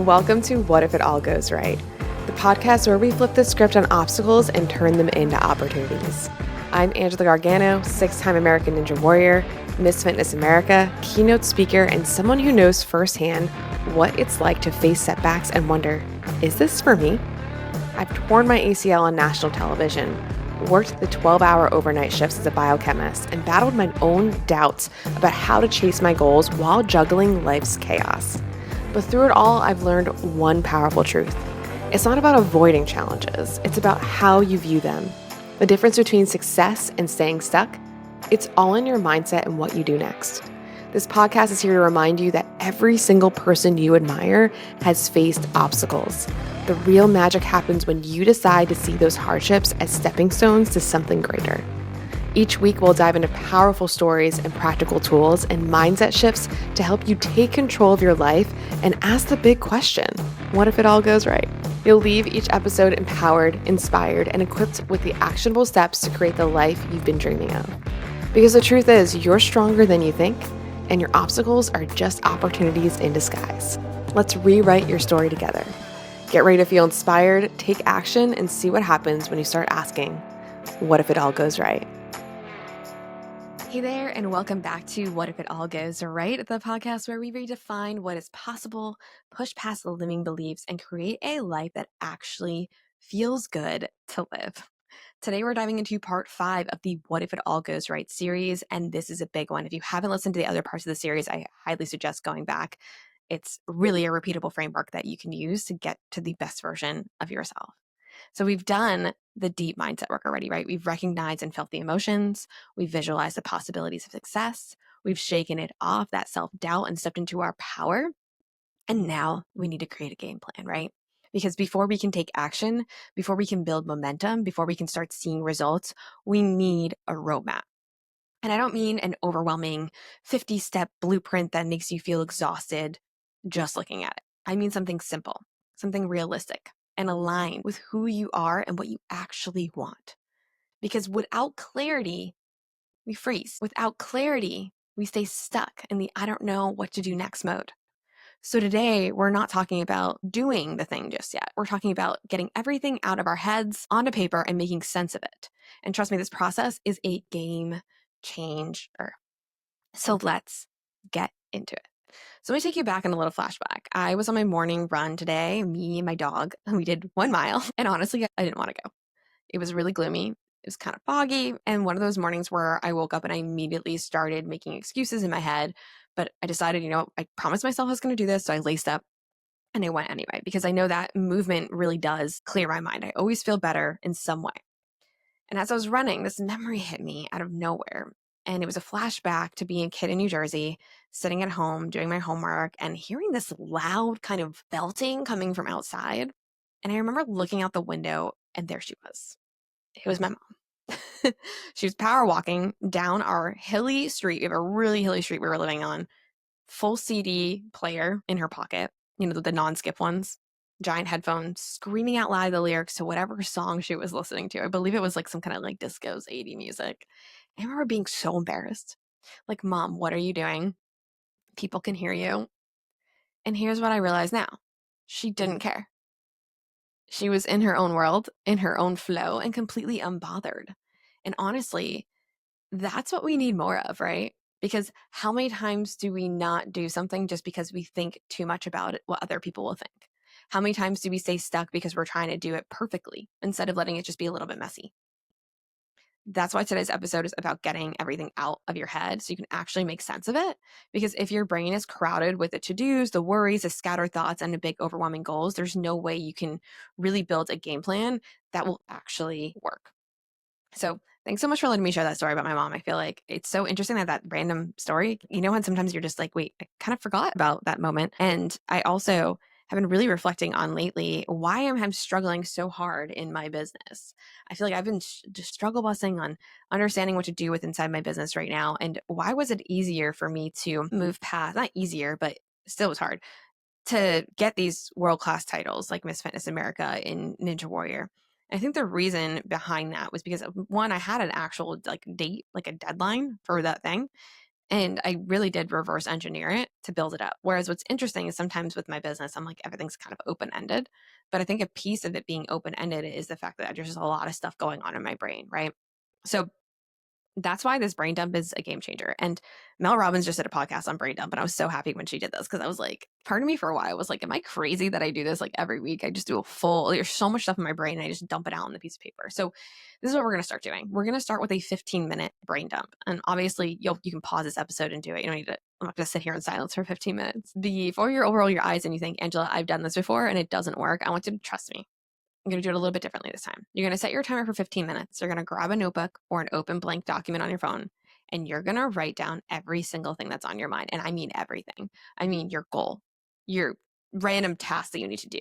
Welcome to What If It All Goes Right, the podcast where we flip the script on obstacles and turn them into opportunities. I'm Angela Gargano, 6-time American Ninja Warrior, Miss Fitness America, keynote speaker, and someone who knows firsthand what it's like to face setbacks and wonder, is this for me? I've torn my ACL on national television, worked the 12-hour overnight shifts as a biochemist, and battled my own doubts about how to chase my goals while juggling life's chaos. But through it all, I've learned one powerful truth. It's not about avoiding challenges. It's about how you view them. The difference between success and staying stuck, it's all in your mindset and what you do next. This podcast is here to remind you that every single person you admire has faced obstacles. The real magic happens when you decide to see those hardships as stepping stones to something greater. Each week, we'll dive into powerful stories and practical tools and mindset shifts to help you take control of your life and ask the big question, what if it all goes right? You'll leave each episode empowered, inspired, and equipped with the actionable steps to create the life you've been dreaming of. Because the truth is, you're stronger than you think, and your obstacles are just opportunities in disguise. Let's rewrite your story together. Get ready to feel inspired, take action, and see what happens when you start asking, what if it all goes right? Hey there, and welcome back to What If It All Goes Right, the podcast where we redefine what is possible, push past the limiting beliefs, and create a life that actually feels good to live. Today, we're diving into part 5 of the What If It All Goes Right series, and this is a big one. If you haven't listened to the other parts of the series, I highly suggest going back. It's really a repeatable framework that you can use to get to the best version of yourself. So we've done the deep mindset work already, right? We've recognized and felt the emotions. We've visualized the possibilities of success. We've shaken it off, that self-doubt, and stepped into our power. And now we need to create a game plan, right? Because before we can take action, before we can build momentum, before we can start seeing results, we need a roadmap. And I don't mean an overwhelming 50-step blueprint that makes you feel exhausted just looking at it. I mean something simple, something realistic, and aligned with who you are and what you actually want. Because without clarity, we freeze. Without clarity, we stay stuck in the I don't know what to do next mode. So today, we're not talking about doing the thing just yet. We're talking about getting everything out of our heads onto paper and making sense of it. And trust me, this process is a game changer. So let's get into it. So let me take you back in a little flashback. I was on my morning run today, me and my dog, and we did 1 mile. And honestly, I didn't want to go. It was really gloomy. It was kind of foggy. And one of those mornings where I woke up and I immediately started making excuses in my head. But I decided, I promised myself I was going to do this. So I laced up and I went anyway, because I know that movement really does clear my mind. I always feel better in some way. And as I was running, this memory hit me out of nowhere. And it was a flashback to being a kid in New Jersey, sitting at home, doing my homework, and hearing this loud kind of belting coming from outside. And I remember looking out the window, and there she was. It was my mom. She was power walking down our hilly street. We have a really hilly street we were living on. Full CD player in her pocket, the non-skip ones. Giant headphones, screaming out loud the lyrics to whatever song she was listening to. I believe it was like some kind of like disco's 80 music. I remember being so embarrassed. Like, Mom, what are you doing? People can hear you. And here's what I realize now. She didn't care. She was in her own world, in her own flow, and completely unbothered. And honestly, that's what we need more of, right? Because how many times do we not do something just because we think too much about it, what other people will think? How many times do we stay stuck because we're trying to do it perfectly instead of letting it just be a little bit messy? That's why today's episode is about getting everything out of your head so you can actually make sense of it. Because if your brain is crowded with the to-dos, the worries, the scattered thoughts, and the big overwhelming goals, there's no way you can really build a game plan that will actually work. So thanks so much for letting me share that story about my mom. I feel like it's so interesting that random story, when sometimes you're just like, wait, I kind of forgot about that moment. And I also have been really reflecting on lately why I'm struggling so hard in my business. I feel like I've been just struggle busing on understanding what to do with inside my business right now. And why was it easier for me to move past, not easier, but still was hard to get these world-class titles like Miss Fitness America in Ninja Warrior. I think the reason behind that was because, one, I had an actual like date, like a deadline for that thing. And I really did reverse engineer it to build it up. Whereas what's interesting is sometimes with my business, I'm like, everything's kind of open ended. But I think a piece of it being open ended is the fact that there's just a lot of stuff going on in my brain, right? So that's why this brain dump is a game changer. And Mel Robbins just did a podcast on brain dump. And I was so happy when she did this because I was like, part of me for a while was like, am I crazy that I do this like every week? I just do a full, there's so much stuff in my brain and I just dump it out on the piece of paper. So this is what we're going to start doing. We're going to start with a 15-minute brain dump. And obviously you can pause this episode and do it. You don't need to, I'm not going to sit here in silence for 15 minutes. Before you overroll your eyes and you think, Angela, I've done this before and it doesn't work, I want you to trust me. I'm going to do it a little bit differently this time. You're going to set your timer for 15 minutes. You're going to grab a notebook or an open blank document on your phone, and you're going to write down every single thing that's on your mind. And I mean everything. I mean your goal, your random task that you need to do,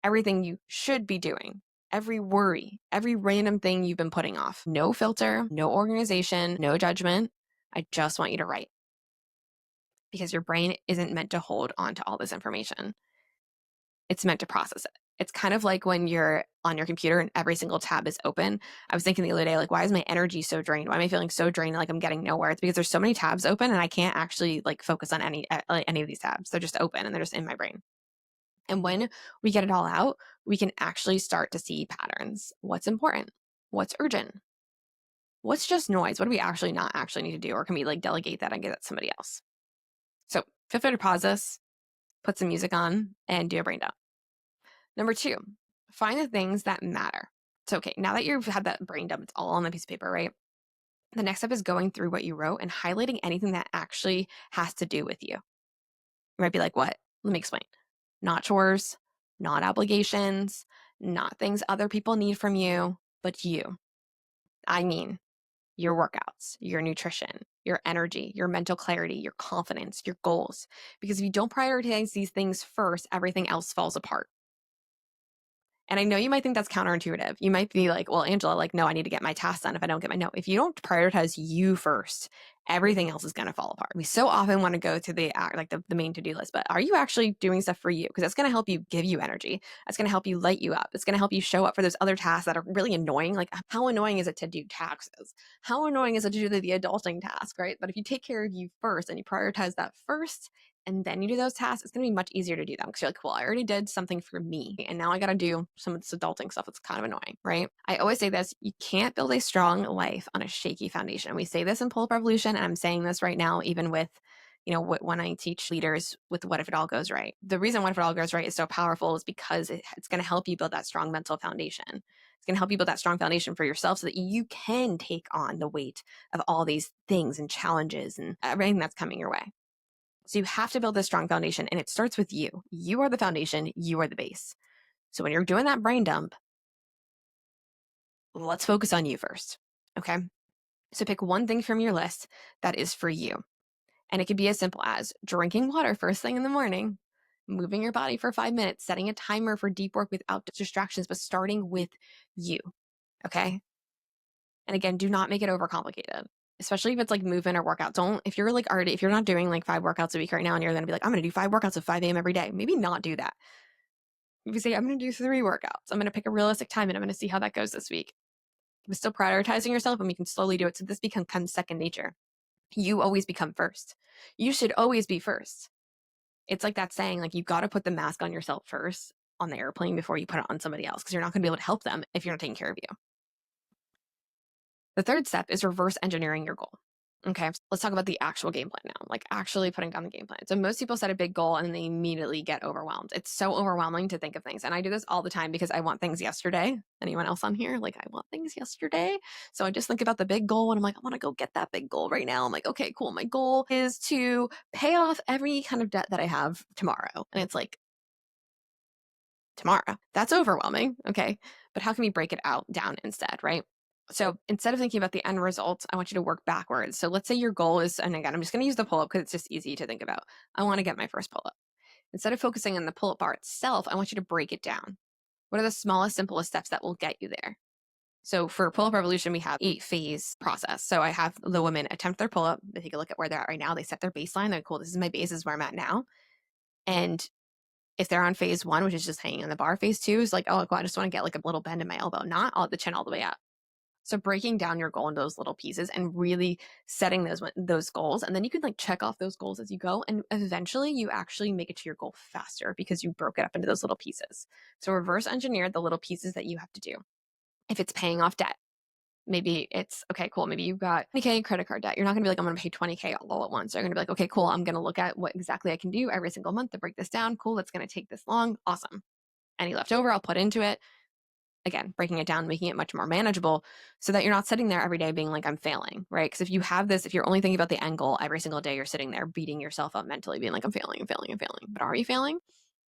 everything you should be doing, every worry, every random thing you've been putting off. No filter, no organization, no judgment. I just want you to write because your brain isn't meant to hold on to all this information. It's meant to process it. It's kind of like when you're on your computer and every single tab is open. I was thinking the other day, like, why is my energy so drained? Why am I feeling so drained? Like I'm getting nowhere. It's because there's so many tabs open and I can't actually like focus on any of these tabs. They're just open and they're just in my brain. And when we get it all out, we can actually start to see patterns. What's important? What's urgent? What's just noise? What do we actually not actually need to do? Or can we like delegate that and get it to somebody else? So feel free to pause this, put some music on, and do a brain dump. Number 2, find the things that matter. So, okay, now that you've had that brain dump, it's all on the piece of paper, right? The next step is going through what you wrote and highlighting anything that actually has to do with you. You might be like, what? Let me explain. Not chores, not obligations, not things other people need from you, but you. I mean, your workouts, your nutrition, your energy, your mental clarity, your confidence, your goals. Because if you don't prioritize these things first, everything else falls apart. And I know you might think that's counterintuitive. You might be like, well, Angela, like, no, I need to get my tasks done. If I don't get no, if you don't prioritize you first, everything else is going to fall apart. We so often want to go to the main to-do list, but are you actually doing stuff for you? Because that's going to help you give you energy. That's going to help you light you up. It's going to help you show up for those other tasks that are really annoying. Like how annoying is it to do taxes? How annoying is it to do the adulting task, right? But if you take care of you first and you prioritize that first, and then you do those tasks, it's going to be much easier to do them because you're like, well, I already did something for me. And now I got to do some of this adulting stuff that's kind of annoying, right? I always say this, you can't build a strong life on a shaky foundation. We say this in Pull Up Revolution, and I'm saying this right now, even with, when I teach leaders with What If It All Goes Right. The reason What If It All Goes Right is so powerful is because it's going to help you build that strong mental foundation. It's going to help you build that strong foundation for yourself so that you can take on the weight of all these things and challenges and everything that's coming your way. So you have to build this strong foundation, and it starts with you. You are the foundation. You are the base. So when you're doing that brain dump, let's focus on you first, okay? So pick one thing from your list that is for you. And it could be as simple as drinking water first thing in the morning, moving your body for 5 minutes, setting a timer for deep work without distractions, but starting with you, okay? And again, do not make it overcomplicated. Especially if it's like movement or workout. If you're not doing like 5 workouts a week right now and you're going to be like, I'm going to do 5 workouts at 5 a.m. every day, maybe not do that. If you say, I'm going to do 3 workouts, I'm going to pick a realistic time and I'm going to see how that goes this week. But still prioritizing yourself, and we can slowly do it. So this becomes second nature. You always become first. You should always be first. It's like that saying, like, you've got to put the mask on yourself first on the airplane before you put it on somebody else, because you're not going to be able to help them if you're not taking care of you. The third step is reverse engineering your goal. Okay, let's talk about the actual game plan now, like actually putting down the game plan. So most people set a big goal and they immediately get overwhelmed. It's so overwhelming to think of things. And I do this all the time because I want things yesterday. Anyone else on here? Like, I want things yesterday. So I just think about the big goal and I'm like, I want to go get that big goal right now. I'm like, okay, cool. My goal is to pay off every kind of debt that I have tomorrow. And it's like, tomorrow. That's overwhelming. Okay. But how can we break it down instead, right? So instead of thinking about the end result, I want you to work backwards. So let's say your goal is, and again, I'm just going to use the pull-up because it's just easy to think about. I want to get my first pull-up. Instead of focusing on the pull-up bar itself, I want you to break it down. What are the smallest, simplest steps that will get you there? So for Pull-Up Revolution, we have 8-phase process. So I have the women attempt their pull-up. They take a look at where they're at right now. They set their baseline. They're cool. This is my base. This is where I'm at now. And if they're on phase 1, which is just hanging on the bar, phase 2 is like, oh, I just want to get like a little bend in my elbow, not all the chin all the way up. So breaking down your goal into those little pieces and really setting those goals, and then you can like check off those goals as you go, and eventually you actually make it to your goal faster because you broke it up into those little pieces. So reverse engineer the little pieces that you have to do. If it's paying off debt, maybe it's okay, cool. Maybe you've got 20K credit card debt. You're not going to be like, I'm going to pay 20K all at once. You're going to be like, okay, cool. I'm going to look at what exactly I can do every single month to break this down. Cool. That's going to take this long. Awesome. Any left over, I'll put into it. Again, breaking it down, making it much more manageable so that you're not sitting there every day being like, I'm failing, right? Because if you have this, if you're only thinking about the end goal every single day, you're sitting there beating yourself up mentally, being like, I'm failing, I'm failing, I'm failing. But are you failing?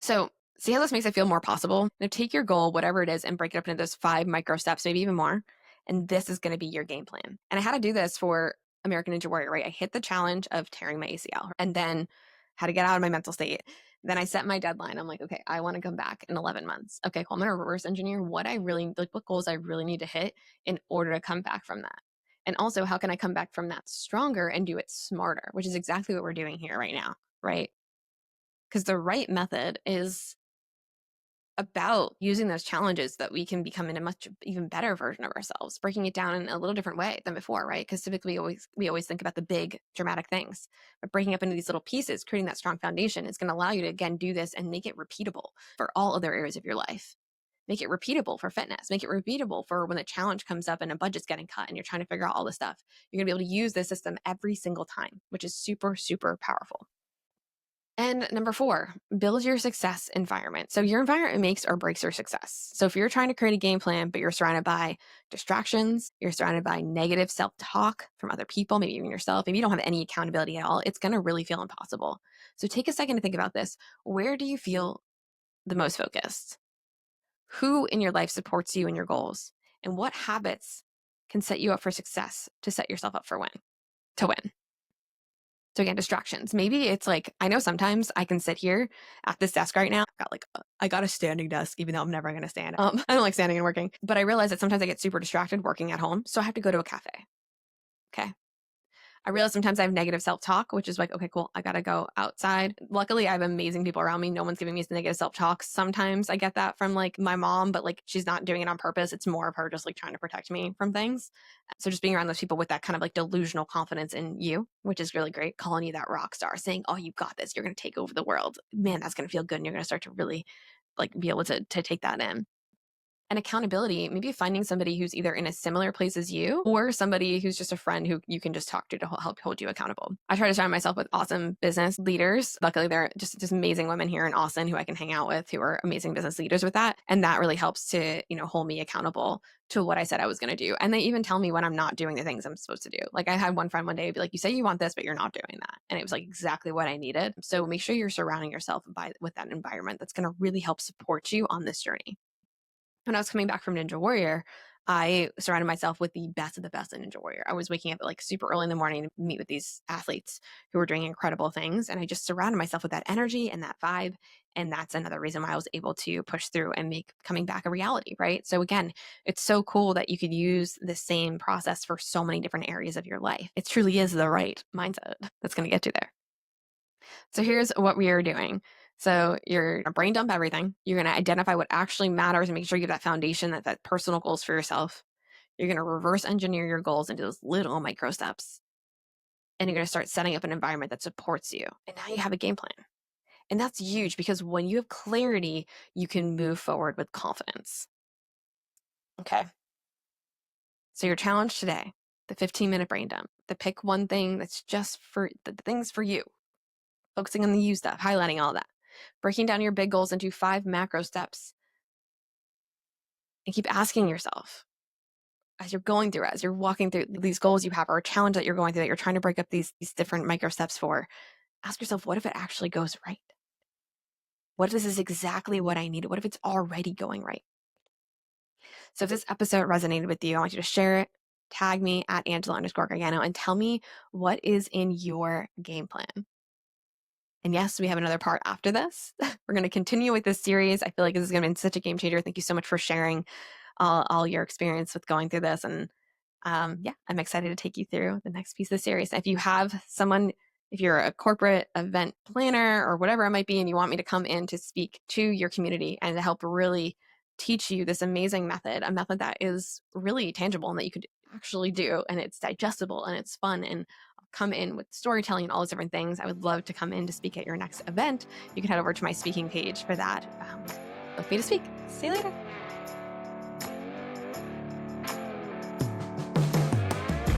So see how this makes it feel more possible? Now take your goal, whatever it is, and break it up into those 5 micro steps, maybe even more. And this is going to be your game plan. And I had to do this for American Ninja Warrior, right? I hit the challenge of tearing my ACL and then had to get out of my mental state. Then I set my deadline. I'm like, okay, I want to come back in 11 months. Okay, cool. I'm going to reverse engineer what goals I really need to hit in order to come back from that. And also, how can I come back from that stronger and do it smarter, which is exactly what we're doing here right now, right? Because the right method is about using those challenges so that we can become in a much even better version of ourselves, breaking it down in a little different way than before, right? Because typically we always think about the big dramatic things, but breaking up into these little pieces, creating that strong foundation is going to allow you to again do this and make it repeatable for all other areas of your life. Make it repeatable for fitness, make it repeatable for when the challenge comes up and a budget's getting cut and you're trying to figure out all this stuff. You're gonna be able to use this system every single time, which is super, super powerful. And number 4, build your success environment. So your environment makes or breaks your success. So if you're trying to create a game plan, but you're surrounded by distractions, you're surrounded by negative self-talk from other people, maybe even yourself, maybe you don't have any accountability at all, it's going to really feel impossible. So take a second to think about this. Where do you feel the most focused? Who in your life supports you and your goals? And what habits can set you up for success to set yourself up for to win? So again, distractions. Maybe it's like, I know sometimes I can sit here at this desk right now. I got a standing desk, even though I'm never going to stand. I don't like standing and working, but I realize that sometimes I get super distracted working at home. So I have to go to a cafe. Okay. I realize sometimes I have negative self-talk, which is like, okay, cool. I got to go outside. Luckily, I have amazing people around me. No one's giving me negative self-talk. Sometimes I get that from like my mom, but like she's not doing it on purpose. It's more of her just like trying to protect me from things. So just being around those people with that kind of like delusional confidence in you, which is really great, calling you that rock star, saying, oh, you got this. You're going to take over the world. Man, that's going to feel good. And you're going to start to really like be able to take that in. And accountability, maybe finding somebody who's either in a similar place as you or somebody who's just a friend who you can just talk to help hold you accountable. I try to surround myself with awesome business leaders. Luckily, they're just amazing women here in Austin who I can hang out with who are amazing business leaders with that. And that really helps to, hold me accountable to what I said I was going to do. And they even tell me when I'm not doing the things I'm supposed to do. Like I had one friend one day be like, you say you want this, but you're not doing that. And it was like exactly what I needed. So make sure you're surrounding yourself with that environment that's going to really help support you on this journey. When I was coming back from Ninja Warrior, I surrounded myself with the best of the best in Ninja Warrior. I was waking up like super early in the morning to meet with these athletes who were doing incredible things. And I just surrounded myself with that energy and that vibe. And that's another reason why I was able to push through and make coming back a reality, right? So again, it's so cool that you could use the same process for so many different areas of your life. It truly is the right mindset that's going to get you there. So here's what we are doing. So you're gonna brain dump everything. You're gonna identify what actually matters and make sure you have that foundation, that personal goals for yourself. You're gonna reverse engineer your goals into those little micro steps. And you're gonna start setting up an environment that supports you. And now you have a game plan. And that's huge because when you have clarity, you can move forward with confidence. Okay. So your challenge today, the 15-minute brain dump, the pick one thing that's just for the things for you. Focusing on the you stuff, highlighting all that. Breaking down your big goals into 5 macro steps. And keep asking yourself as you're going through it, as you're walking through these goals you have or a challenge that you're going through that you're trying to break up these different micro steps for, ask yourself, what if it actually goes right? What if this is exactly what I needed? What if it's already going right? So if this episode resonated with you, I want you to share it, tag me at Angela_Gargano and tell me what is in your game plan. And yes, we have another part after this. We're going to continue with this series. I feel like this is going to be such a game changer. Thank you so much for sharing all your experience with going through this. And yeah, I'm excited to take you through the next piece of the series. If you have someone, if you're a corporate event planner or whatever it might be, and you want me to come in to speak to your community and to help really teach you this amazing method, a method that is really tangible and that you could actually do, and it's digestible and it's fun, and I'll come in with storytelling and all those different things. I would love to come in to speak at your next event. You can head over to my speaking page for that. Look for me to speak. See you later.